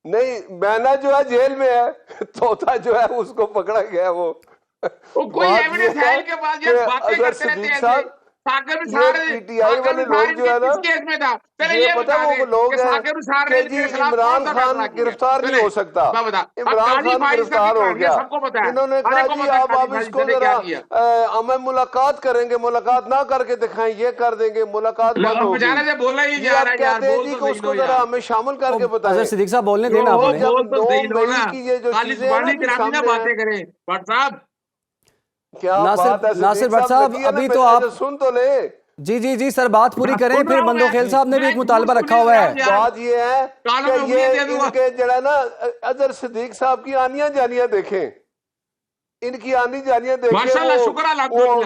नहीं, मैना जो है जेल में है, तोता जो है उसको पकड़ा गया। वो कोई एविडेंस है इनके पास? ये बातें करते रहते हैं। पीटीआई वाले लोग जो है ना, ये पता है वो लोग हैं कि जी इमरान खान गिरफ्तार नहीं हो सकता, इमरान खान गिरफ्तार हो गया, इन्होंने कहा जी आप इसको जरा हमें मुलाकात करेंगे, मुलाकात ना करके दिखाएं, ये कर देंगे, मुलाकात बंद होगी। आप कहते हैं जी कि उसको जरा हमें शामिल करके बताएं। सिद्दीक साहब बोलने देना आपने। जब 9 मई की ये जो चीजें क्या बात है नासिर भट्ट साहब, अभी तो आप सुन तो ले। जी सर बात पूरी करें, फिर मंदोखेल साहब ने भी एक मुतालबा रखा हुआ है। बात ये है कि ये इनके जरा ना अजहर सिद्दीक साहब की आनियां जानियां देखें, इनकी आनी जानियां देखें। वो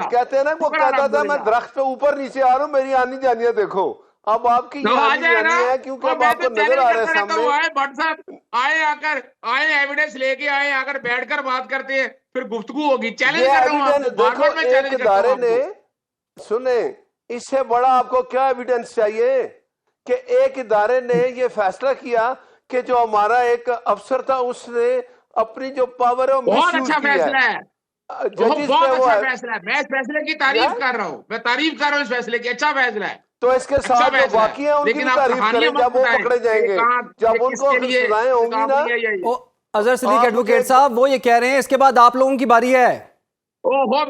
कहते हैं ना, वो कहता था मैं दरख्त पे ऊपर नीचे आ रहा हूँ, मेरी आनी जानियां देखो। अब आपकी आनी जानी है क्योंकि अब आपको नजर आ रहा है सामने। भट्ट साहब आए एविडेंस लेके आए, आकर बैठकर बात करते हैं, फिर गुफ्तगू होगी। चैलेंज कर रहा हूं, देखो एक इदारे ने, सुने, इससे बड़ा आपको क्या एविडेंस चाहिए कि एक इदारे ने ये फैसला किया कि जो हमारा एक अफसर था उसने अपनी जो पावर है वो बहुत मिसयूज अच्छा किया फैसला है। है, जजिस बहुत पे वो अच्छा है। फैसला है। मैं इस फैसले की क्या? तारीफ कर रहा हूँ, मैं तारीफ कर रहा हूँ इस फैसले की। अच्छा फैसला है, तो इसके अच्छा साथ जो फैसला बाकी है। हैं उनकी लेकिन भी आप तारीफ कहानियां करें मत जब वो बताएं पकड़े कि जाएंगे, कहाँ जब ये उनको किसके लिए सजाएं होंगी किताब ना। हुई है ये। ओ अजहर सिद्दीक आप एडवोकेट मुझे साहब वो ये कह रहे हैं इसके बाद आप लोगों की बारी है। ओहो,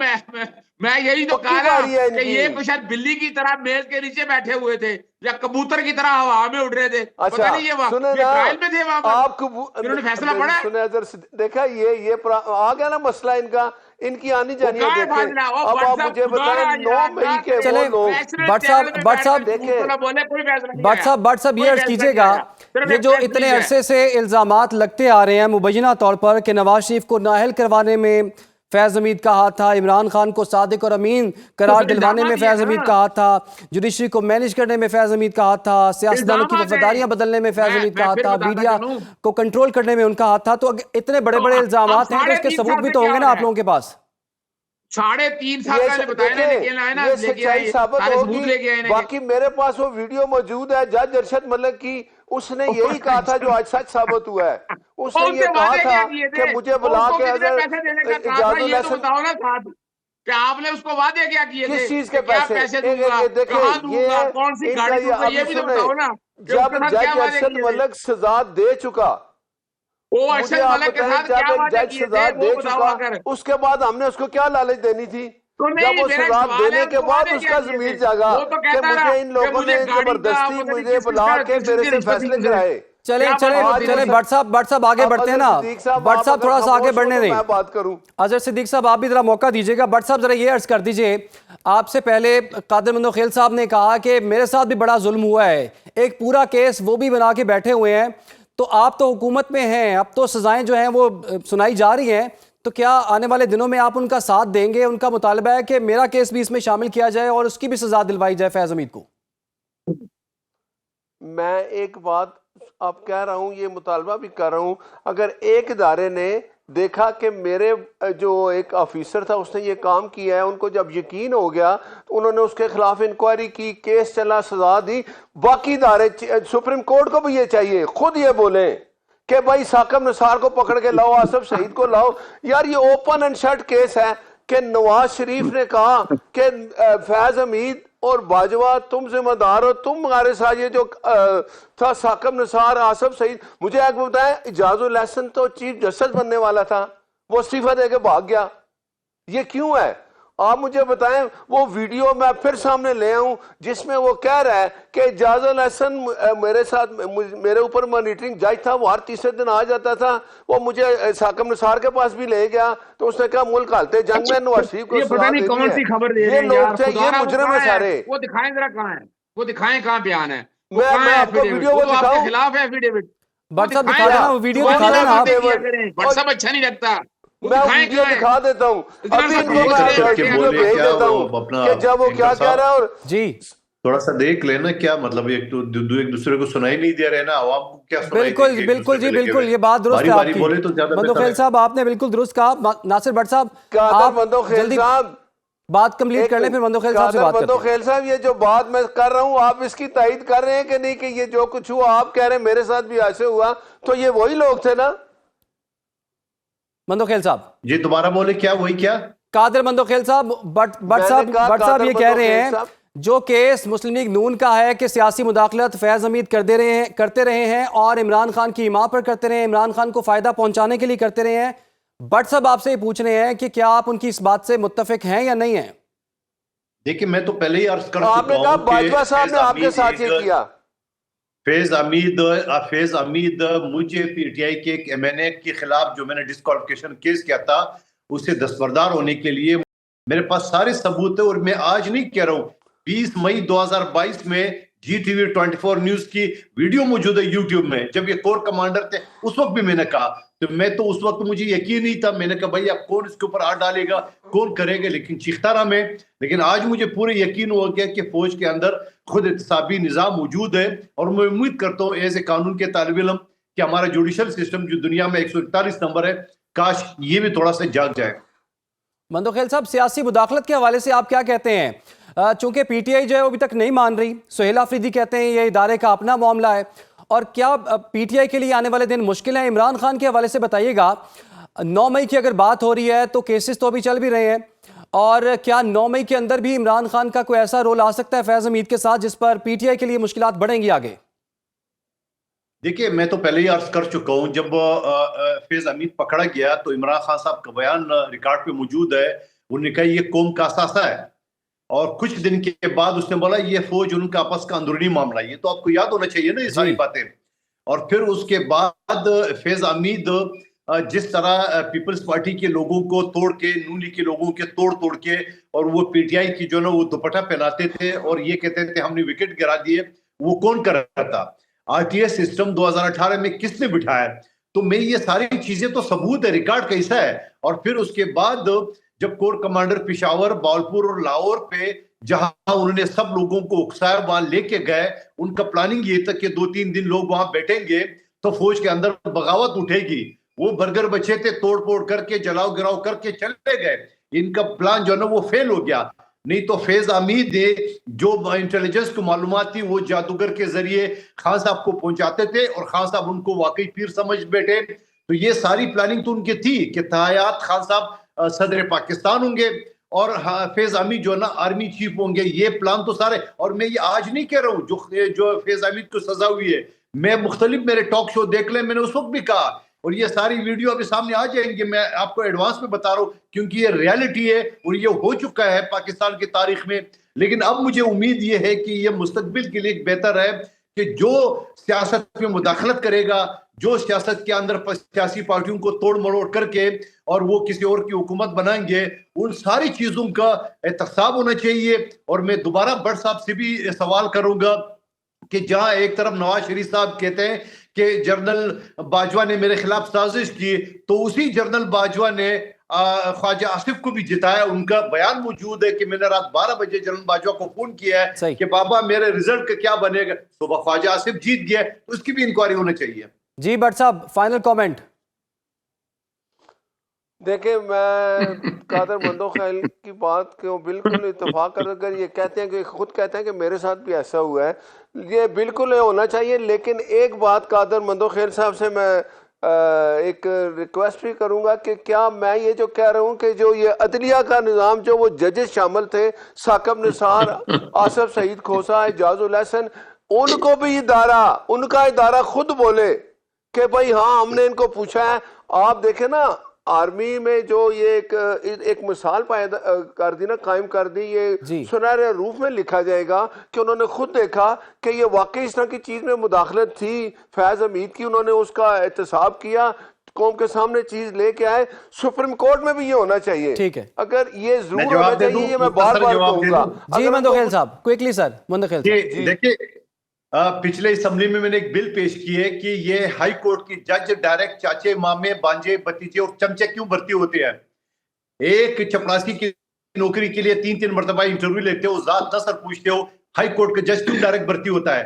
मैं यही तो पक्की कहा ना बारी है कि इनकी। ये कुछ शायद बिल्ली की तरह मेज के नीचे बैठे हुए थे या कबूतर की तरह हवा में उड़ रहे थे। पता अच्छा नहीं सुने ये ना, ट्रायल में थे वहां पर, आपको इन्होंने फैसला पढ़ा है? सुने देखा आ गया ना मसला इनका, इनकी आनी वो जानी है। कहाँ है देखे फासला? ओ अब आप व्हाट्सएप मुझे खुदा बताएं, रहा 9 यार, मई ना के करे। वो चले लोग नेशनल भट्ट चैनल साहब में भट्ट साहब बैठकर झूठ ना बोले, कोई फैसला नहीं आया। भट्ट साहब ये कोई अर्ज फैसला नहीं कीजिएगा, आया, सिर्फ ये एक जो प्रेस इतने रिलीज है। अरसे से इल्जामात लगते आ रहे हैं मुबैना तौर पर कि नवाज शरीफ को नाअहल करवाने में फैज़ हमीद का हाथ था, इमरान खान को सादिक और अमीन करार तो दिलवाने में इल्जामात ही है फैज़ हमीद ना। का हाथ था, जुडिशरी को मैनेज करने में फैज़ हमीद का हाथ था, सियासतदानों की इल्जामात है। वफादारियां बदलने में फैज़ हमीद का मैं हाथ फिर था, बताता मीडिया चलूं, को कंट्रोल करने में उनका हाथ था। तो इतने बड़े बड़े अब इल्जामात हैं तो इसके 3.5 सबूत साल भी से तो क्या होंगे हो ना रहा आप है? लोगों के पास। 3.5 साल पहले बताया ना, लेके आए ना, ये लेके सच्चाई आए, साबित सारे सबूत होगी। लेके आए ना। बाकी मेरे पास वो वीडियो मौजूद है जज अरशद मलिक की, उसने यही कहा था जो आज सच साबित हुआ है। उसने ये उनसे कहा वादे था क्या किए थे? कि मुझे बुला उनको के कितने पैसे देने का कहा था, इजाजुल ये तो हसन। बताओ ना साहब, कि आपने उसको वादे क्या किए थे किस चीज कि के क्या पैसे? पैसे दूंगा, देखे कहाँ ये दूंगा, कौन सी इनका, गाड़ी ये दूंगा, ये अभी भी तो सुने, बताओ ना कि जब उसके साथ क्या जज वादे अरशद किए थे। मलिक सजा दे चुका, वो मुझे अरशद आप मलिक के बताएं, साथ क्या जब एक वादे जज किए सजा थे वो दे बताओ चुका, अगर। उसके बाद हमने उसको क्या लालच देनी थी? तो जब नहीं, वो मेरा सजा सवाल है देने के उसको बाद वादे क्या उसका किए थे? जमीर जागा वो तो कि कहता मुझे रहा इन कि लोगों मुझे ने गाड़ी का जबरदस्ती पता नहीं मुझे बुला के किस मेरे की से रिश्वत फैसले दी। कराए। चले क्या चले बात चले थी? भट्ट साहब आगे अब बढ़ते हैं अजहर ना। सिद्दीक साहब, भट्ट आप साहब अगर थोड़ा सा आगे खामोश हो बढ़ने तो दें। मैं बात करूं। अजहर सिद्दीक साहब आप भी जरा मौका दीजिएगा। भट्ट साहब जरा ये अर्ज कर दीजिए, आपसे पहले कादिर मंदोखेल साहब ने कहा कि मेरे साथ भी बड़ा जुल्म हुआ है, एक पूरा केस वो भी बना के बैठे हुए हैं। तो आप तो हुकूमत में हैं, अब तो सजाएं जो हैं वो सुनाई जा रही हैं, तो क्या आने वाले दिनों में आप उनका साथ देंगे? उनका मुतालबा है कि मेरा केस भी इसमें शामिल किया जाए और उसकी भी सजा दिलवाई जाए फैज़ हमीद को। मैं एक बात अब कह रहा हूं, ये मुतालबा भी कर रहा हूं, अगर एक इदारे ने देखा कि मेरे जो एक ऑफिसर था उसने ये काम किया है, उनको जब यकीन हो गया तो उन्होंने उसके खिलाफ इंक्वायरी की, केस चला, सजा दी। बाकी इदारे, सुप्रीम कोर्ट को भी ये चाहिए खुद ये बोले कि भाई साकिब निसार को पकड़ के लाओ, आसिफ सईद को लाओ। यार ये ओपन एंड शट केस है कि नवाज शरीफ ने कहा कि फैज हमीद और बाजवा तुम जिम्मेदार हो, तुम हमारे साथ ये जो था साकिब निसार, आसिफ सईद। मुझे एक बताएं, इजाजुल हसन तो चीफ जस्टिस बनने वाला था, वो इस्तीफा देके भाग गया। ये क्यों है? आप मुझे बताएं। वो वीडियो मैं फिर सामने ले आऊं जिसमें वो कह रहा है कि इजाजुल हसन मेरे साथ, मेरे ऊपर मॉनिटरिंग जज था, वो हर तीसरे दिन आ जाता था, वो मुझे साकिब निसार के पास भी ले गया। तो उसने कहा मुल्क हालते जंग में नवाज शरीफ को ये पता नहीं कौन सी खबर दे रहे ये हैं लोग यार, थे, ये खुदारा वो मुजरिम कहाँ है सारे। वो दिखाएं जरा कहाँ है, वो दिखाएं कहाँ बयान है, वो मैं कहाँ है आपको एफिडेविट? वीडियो वो को तो आपके दिखाऊं? खिलाफ है एफिडेविट। भट्ट साहब दिखा दिखाएं देना, आप, वो वीडियो कौन दिखा सी देना आप। बातें किया करें, भट्ट साहब अच्छा नहीं लगता। वो मैं दिखाएं वीडियो कहाँ है? दिखा देता हूँ इतना अभी सा इनको, सोच मैं रहे हैं करके कि वीडियो बोले भेज क्या देता वो हूँ अपना कि जब वो क्या एंकर कह रहा है। और जी थोड़ा सा देख लेना, क्या मतलब एक तो एक दूसरे को सुनाई नहीं दे रहे ना, आवाम को क्या सुनाई बिल्कुल देगी? एक बिल्कुल दूसरे जी पे लगे बिल्कुल, हुए ये बात दुरुस्त बारी है बारी आपकी। बोले तो ज्यादा बेहतर मंदोखेल है। साहब आपने बिल्कुल दुरुस्त कहा। नासिर भट्ट साहब कादर आप मंदोखेल जल्दी साहब बात कंप्लीट कर लें, फिर मंदोखेल साहब से कादर बात करते हैं। मंदोखेल साहब, ये जो बात मैं कर रहा हूँ आप इसकी तायद कर रहे हैं कि नहीं, कि ये जो कुछ हुआ आप कह रहे हैं मेरे साथ भी ऐसे हुआ, तो ये वही लोग थे ना? मंदोखेल साहब जी दोबारा बोले, क्या वही क्या? कादिर मंदोखेल साहब, भट्ट मैंने कहा भट्ट साहब कादर ये कह रहे मंदोखेल हैं साहब, जो केस मुस्लिम लीग नून का है कि सियासी मुदाखलत फैज हमीद करते रहे हैं और इमरान खान की हिमायत पर करते रहे हैं, इमरान खान को फायदा पहुंचाने के लिए करते रहे हैं। भट्ट साहब आपसे ये पूछ रहे हैं कि क्या आप उनकी इस बात से मुत्तफिक हैं या नहीं है? देखिए मैं तो पहले ही अर्ज कर आपने चुका कहा हूं कि बाजवा साहब ने आपके साथ ये किया। फैज हमीद मुझे पीटीआई के एक एमएनए के खिलाफ जो मैंने डिस्क्वालिफिकेशन केस किया था उसे दस्तबरदार होने के लिए मेरे पास सारे सबूत है। और मैं आज नहीं कह रहा हूं, 20 मई 2022 में GTV 24 न्यूज की वीडियो मौजूद है यूट्यूब में, जब ये कोर कमांडर थे उस वक्त भी मैंने कहा। तो मैं तो उस वक्त मुझे यकीन नहीं था, मैंने कहा भाई अब कौन इसके ऊपर हाथ डालेगा, कौन करेगा, लेकिन चीखता रहा मैं। लेकिन आज मुझे पूरे यकीन हो गया कि फौज के अंदर खुद एहतसाबी निज़ाम मौजूद है। और मैं उम्मीद करता हूँ एज ए कानून के तालिब इल्म कि हमारा जुडिशल सिस्टम जो दुनिया में 141 नंबर है, काश ये भी थोड़ा सा जाग जाए। मंदोखेल साहब सियासी मुदाखलत के हवाले से आप क्या कहते हैं? चूंकि पीटीआई जो है वो अभी तक नहीं मान रही, सुहेल आफरीदी कहते हैं ये इदारे का अपना मामला है, और क्या पीटीआई के लिए आने वाले दिन मुश्किल है? इमरान खान के हवाले से बताइएगा, 9 मई की अगर बात हो रही है तो केसेस तो अभी चल भी रहे हैं, और क्या 9 मई के अंदर भी इमरान खान का कोई ऐसा रोल आ सकता है फैज हमीद के साथ जिस पर पीटीआई के लिए मुश्किलात बढ़ेंगी आगे? देखिए, मैं तो पहले ही अर्ज कर चुका हूं, जब फैज हमीद पकड़ा गया तो इमरान खान साहब का बयान रिकॉर्ड पे मौजूद है। उन्होंने कहा ये कौम का असासा है, और कुछ दिन के बाद उसने बोला ये फौज उनका आपस का अंदरूनी मामला है। ये तो आपको याद होना चाहिए ना ये सारी बातें। और फिर उसके बाद फैज हमीद जिस तरह पीपल्स पार्टी के लोगों को तोड़ के, नून लीग के लोगों के तोड़ के, और वो पीटीआई की जो ना वो दुपट्टा पहनाते थे और ये कहते थे हमने विकेट गिरा दिए, वो कौन कर रहा था? आरटीएस सिस्टम 2018 में किसने बिठाया? तो मैं ये सारी चीजें तो सबूत है, रिकॉर्ड कैसा है। और फिर उसके बाद जब कोर कमांडर पिशावर, बावलपुर और लाहौर पे जहां उन्होंने सब लोगों को उकसाया, वहां लेके गए, उनका प्लानिंग ये था कि 2-3 दिन लोग वहां बैठेंगे तो फौज के अंदर बगावत उठेगी। वो बर्गर बचे थे, तोड़ फोड़ करके, जलाओ गिराओ करके चले गए। इनका प्लान जो है ना वो फेल हो गया। नहीं तो फैज हमीद जो इंटेलिजेंस को मालूमात थी वो जादूगर के जरिए खान साहब को पहुंचाते थे, और खान साहब उनको वाकई पीर समझ बैठे। तो ये सारी प्लानिंग तो उनकी थी कि तायात खान साहब सदर पाकिस्तान होंगे और फैज हमीद जो ना आर्मी चीफ होंगे। ये प्लान तो सारे, और मैं ये आज नहीं कह रहा हूँ जो फैज हमीद को सजा हुई है, मैं मुख्तलिफ मेरे टॉक शो देख ले, मैंने उस वक्त भी कहा, और ये सारी वीडियो अभी सामने आ जाएंगे। मैं आपको एडवांस में बता रहा हूं क्योंकि ये रियलिटी है और ये हो चुका है पाकिस्तान की तारीख में। लेकिन अब मुझे उम्मीद ये है कि ये मुस्तकबिल के लिए बेहतर है कि जो सियासत में मुदाखलत करेगा, जो सियासत के अंदर सियासी पार्टियों को तोड़ मरोड़ करके और वो किसी और की हुकूमत बनाएंगे, उन सारी चीजों का एहतसाब होना चाहिए। और मैं दोबारा भट्ट साहब से भी सवाल करूंगा कि जहां एक तरफ नवाज शरीफ साहब कहते हैं कि जनरल बाजवा ने मेरे खिलाफ साजिश की, तो उसी जनरल बाजवा ने ख्वाजा आसिफ को भी जिताया। उनका बयान मौजूद है कि मैंने रात 12 बजे जनरल बाजवा को फोन किया है कि बाबा मेरे रिजल्ट का क्या बनेगा। सुबह ख्वाजा आसिफ जीत गया, उसकी भी इंक्वायरी होनी चाहिए। जी भट्ट साहब, फाइनल कमेंट। देखिए, मैं कादर मंदोखैल की बात को बिल्कुल इत्तेफाक कर, अगर ये कहते हैं कि खुद कहते हैं कि मेरे साथ भी ऐसा हुआ है, ये बिल्कुल होना चाहिए। लेकिन एक बात कादर मंदोखैल साहब से मैं एक रिक्वेस्ट भी करूंगा कि क्या मैं ये जो कह रहा हूँ कि जो ये अदलिया का निज़ाम, जो वो जजेस शामिल थे, साकिब निसार, आसिफ सईद खोसा, एजाजुल हसन, उनको भी उनका इदारा खुद बोले कि भाई हाँ हमने इनको पूछा है। आप देखें ना, आर्मी में जो ये एक मिसाल पैदा कर दी ना, कायम कर दी, ये सुनहरे रूप में लिखा जाएगा कि उन्होंने खुद देखा कि ये वाकई इस तरह की चीज में मुदाखलत थी फैज हमीद की, उन्होंने उसका एहतसाब किया, कौम के सामने चीज लेके आए। सुप्रीम कोर्ट में भी ये होना चाहिए। ठीक है, अगर ये जरूर होना चाहिए, ये मैं बार बार कहूंगा। जी मंदोखैल साहब, क्विकली सर। मंदोखैल साहब, देखिए, पिछले असेंबली में मैंने एक बिल पेश की है कि ये हाई कोर्ट की जज डायरेक्ट चाचे, मामे, बांजे, भतीजे और चमचे क्यों भर्ती होते हैं? एक चपरासी की नौकरी के लिए 3-3 मरतबा इंटरव्यू लेते हो, जात नस्ल पूछते हो, हाई कोर्ट का जज क्यों डायरेक्ट भर्ती होता है?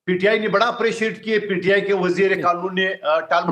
पीटीआई ने बड़ा अप्रिशिएट किया, पीटीआई के वजीर कानून ने,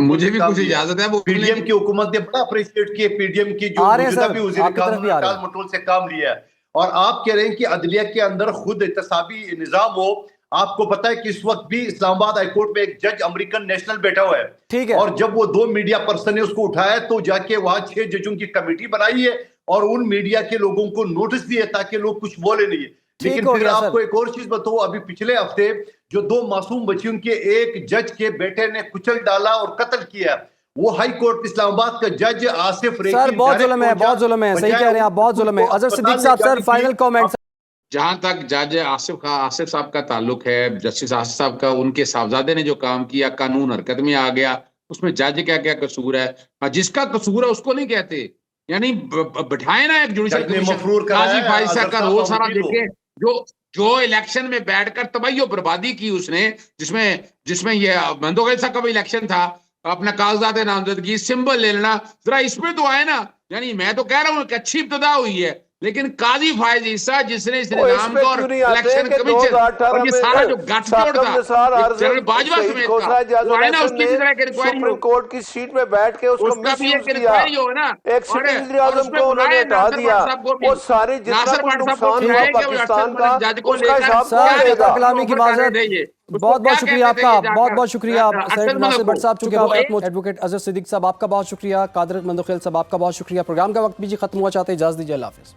मुझे भी कुछ इजाजत है, वो पीडीएम की हुकूमत ने बड़ा अप्रिशिएट किया, पीडीएम की जो मौजूदा भी वजीर कानून ने टाल मटोल से काम लिया है। और आप कह रहे हैं कि अदलिया के अंदर खुद एहतसाबी निजाम हो। आपको पता है कि इस वक्त भी इस्लामाबाद हाईकोर्ट में एक जज अमेरिकन नेशनल बैठा हुआ है, ठीक है, और जब वो 2 मीडिया पर्सन ने उसको उठाया तो जाके वहां 6 जजों की कमेटी बनाई है और उन मीडिया के लोगों को नोटिस दिए ताकि लोग कुछ बोले नहीं। लेकिन फिर आपको एक और चीज बताओ, अभी पिछले हफ्ते जो 2 मासूम बच्चियों के एक जज के बेटे ने कुचल डाला और कत्ल किया, वो हाई कोर्ट इस्लामाबाद का जज आसिफ रेकी। सर बहुत जुल्म है, बहुत जुल्म है, सही कह रहे हैं आप, बहुत जुल्म है। अजहर सिद्दीक साहब, सर फाइनल कमेंट। जहां तक जज आसिफ साहब का ताल्लुक है, जस्टिस आसिफ साहब का, उनके साहबजादे ने जो काम किया, कानून हरकत में आ गया, उसमें जज क्या क्या कसूर है? जिसका कसूर है उसको नहीं कहते, यानी बिठाए ना एक जुडिशल कमीशन, काजी फाइजा का रोल सारा देखे, जो इलेक्शन में बैठकर तबाही और बर्बादी की उसने, जिसमें ये मंदोखैल साहब का भी इलेक्शन था, अपना कागजात नामजदगी सिंबल ले लेना, जरा इसमें तो आए ना। यानी मैं तो कह रहा हूँ कि अच्छी इब्तिदा हुई है, लेकिन काजी फायज ईसा जिसने इस निजाम को और इलेक्शन कमीशन और ये सारा जो गठजोड़ था जनरल बाजवा समेत था, वो है ना, उसकी तरह की रिक्वायरी सुप्रीम कोर्ट की सीट में बैठ के उसको मिसयूज किया, एक सिटिंग वज़ीर आज़म को उन्होंने हटा दिया, वो सारे जितना नुकसान हुआ पाकिस्तान का उसका हिसाब कौन देगा? कलामी की माजरत, बहुत बहुत शुक्रिया आपका, बहुत बहुत शुक्रिया सैयद नासिर भट्ट साहब, चूंकि चुका एडवोकेट अजहर सिद्दीक साहब आपका बहुत शुक्रिया, कादर मंदुखेल साहब आपका बहुत शुक्रिया। प्रोग्राम का वक्त भी जी खत्म हुआ, चाहते हैं इजाजत दीजिए, अल्लाह हाफिज़।